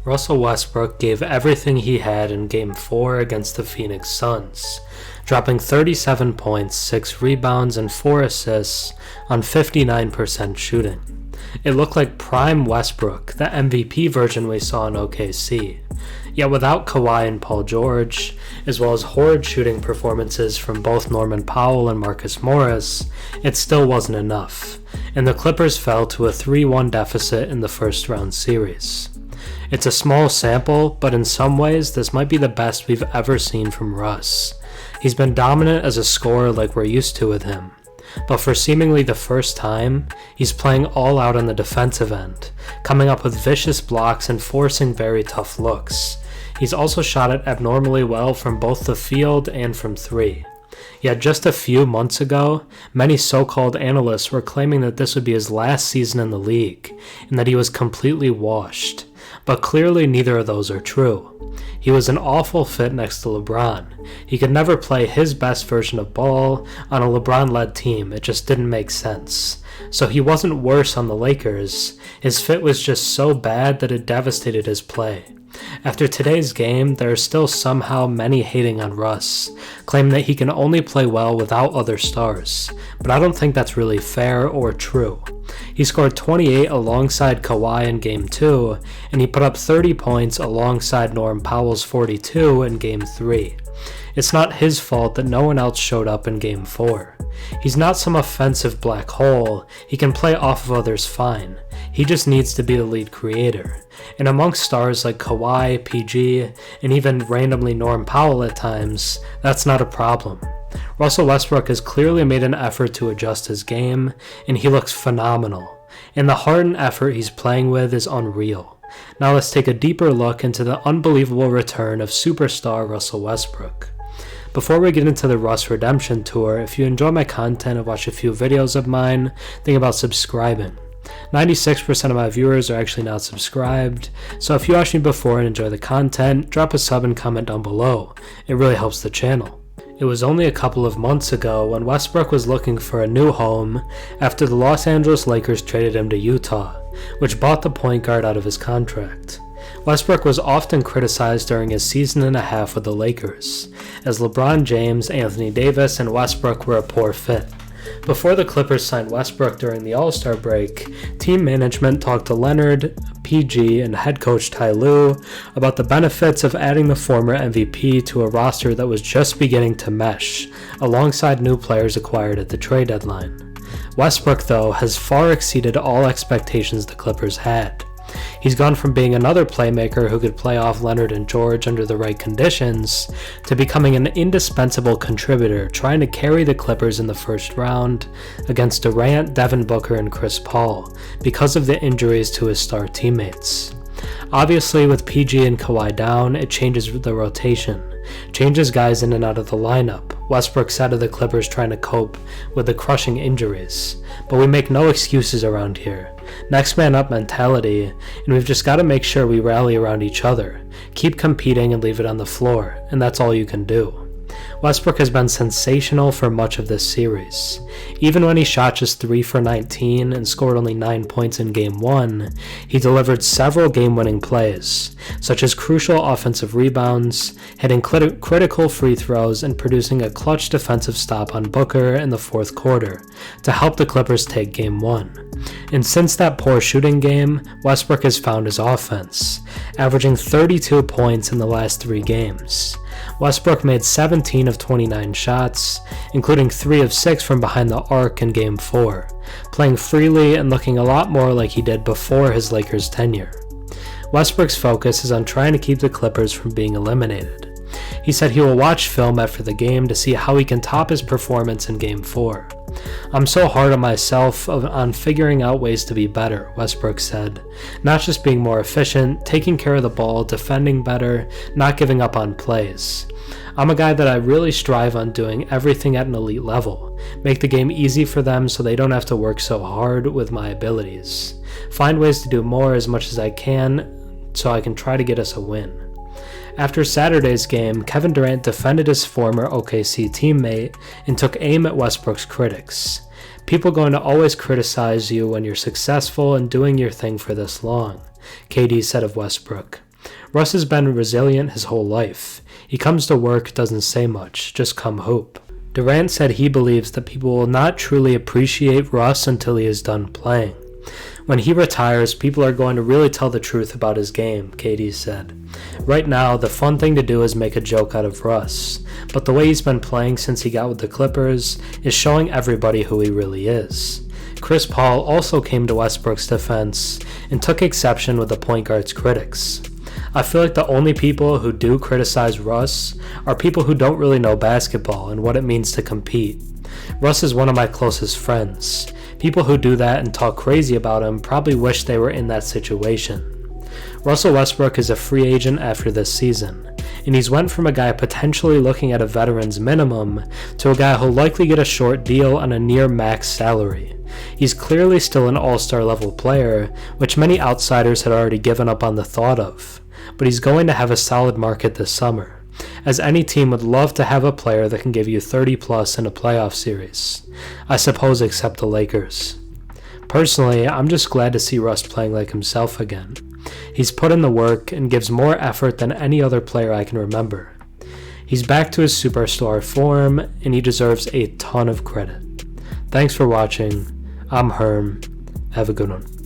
Russell Westbrook gave everything he had in Game 4 against the Phoenix Suns, dropping 37 points, 6 rebounds, and 4 assists on 59% shooting. It looked like prime Westbrook, the MVP version we saw in OKC. Yet without Kawhi and Paul George, as well as horrid shooting performances from both Norm Powell and Marcus Morris, it still wasn't enough, and the Clippers fell to a 3-1 deficit in the first round series. It's a small sample, but in some ways this might be the best we've ever seen from Russ. He's been dominant as a scorer like we're used to with him, but for seemingly the first time, he's playing all out on the defensive end, coming up with vicious blocks and forcing very tough looks. He's also shot it abnormally well from both the field and from three. Yet just a few months ago, many so-called analysts were claiming that this would be his last season in the league, and that he was completely washed. But clearly neither of those are true. He was an awful fit next to LeBron. He could never play his best version of ball on a LeBron-led team, it just didn't make sense. So he wasn't worse on the Lakers, his fit was just so bad that it devastated his play. After today's game, there are still somehow many hating on Russ, claiming that he can only play well without other stars, but I don't think that's really fair or true. He scored 28 alongside Kawhi in Game 2, and he put up 30 points alongside Norm Powell's 42 in Game 3. It's not his fault that no one else showed up in Game 4. He's not some offensive black hole, he can play off of others fine. He just needs to be the lead creator. And amongst stars like Kawhi, PG, and even randomly Norm Powell at times, that's not a problem. Russell Westbrook has clearly made an effort to adjust his game, and he looks phenomenal. And the heart and effort he's playing with is unreal. Now let's take a deeper look into the unbelievable return of superstar Russell Westbrook. Before we get into the Russ Redemption Tour, if you enjoy my content and watch a few videos of mine, think about subscribing. 96% of my viewers are actually not subscribed, so if you watched me before and enjoy the content, drop a sub and comment down below. It really helps the channel. It was only a couple of months ago when Westbrook was looking for a new home after the Los Angeles Lakers traded him to Utah, which bought the point guard out of his contract. Westbrook was often criticized during his season and a half with the Lakers, as LeBron James, Anthony Davis, and Westbrook were a poor fit. Before the Clippers signed Westbrook during the All-Star break, team management talked to Leonard, PG, and head coach Ty Lue about the benefits of adding the former MVP to a roster that was just beginning to mesh, alongside new players acquired at the trade deadline. Westbrook, though, has far exceeded all expectations the Clippers had. He's gone from being another playmaker who could play off Leonard and George under the right conditions to becoming an indispensable contributor, trying to carry the Clippers in the first round against Durant, Devin Booker, and Chris Paul because of the injuries to his star teammates. Obviously, with PG and Kawhi down, it changes the rotation, changes guys in and out of the lineup. Westbrook's out of the Clippers trying to cope with the crushing injuries, but we make no excuses around here. Next man up mentality, and we've just got to make sure we rally around each other, keep competing and leave it on the floor, and that's all you can do. Westbrook has been sensational for much of this series. Even when he shot just 3 for 19 and scored only 9 points in Game 1, he delivered several game-winning plays, such as crucial offensive rebounds, hitting critical free throws, and producing a clutch defensive stop on Booker in the fourth quarter to help the Clippers take Game 1. And since that poor shooting game, Westbrook has found his offense, averaging 32 points in the last 3 games. Westbrook made 17 of 29 shots, including 3 of 6 from behind the arc in Game 4, playing freely and looking a lot more like he did before his Lakers tenure. Westbrook's focus is on trying to keep the Clippers from being eliminated. He said he will watch film after the game to see how he can top his performance in Game 4. "I'm so hard on myself on figuring out ways to be better," Westbrook said. "Not just being more efficient, taking care of the ball, defending better, not giving up on plays. I'm a guy that I really strive on doing everything at an elite level, make the game easy for them so they don't have to work so hard with my abilities. Find ways to do more as much as I can so I can try to get us a win." After Saturday's game, Kevin Durant defended his former OKC teammate and took aim at Westbrook's critics. "People going to always criticize you when you're successful and doing your thing for this long," KD said of Westbrook. Russ has been resilient his whole life. He comes to work, doesn't say much, just come hoop. Durant said he believes that people will not truly appreciate Russ until he is done playing. When he retires, people are going to really tell the truth about his game, KD said. Right now, the fun thing to do is make a joke out of Russ, but the way he's been playing since he got with the Clippers is showing everybody who he really is. Chris Paul also came to Westbrook's defense and took exception with the point guard's critics. I feel like the only people who do criticize Russ are people who don't really know basketball and what it means to compete. Russ is one of my closest friends. People who do that and talk crazy about him probably wish they were in that situation. Russell Westbrook is a free agent after this season, and he's went from a guy potentially looking at a veteran's minimum to a guy who'll likely get a short deal on a near max salary. He's clearly still an all-star level player, which many outsiders had already given up on the thought of, but he's going to have a solid market this summer, as any team would love to have a player that can give you 30 plus in a playoff series. I suppose except the Lakers. Personally, I'm just glad to see Russ playing like himself again. He's put in the work and gives more effort than any other player I can remember. He's back to his superstar form, and he deserves a ton of credit. Thanks for watching. I'm Herm. Have a good one.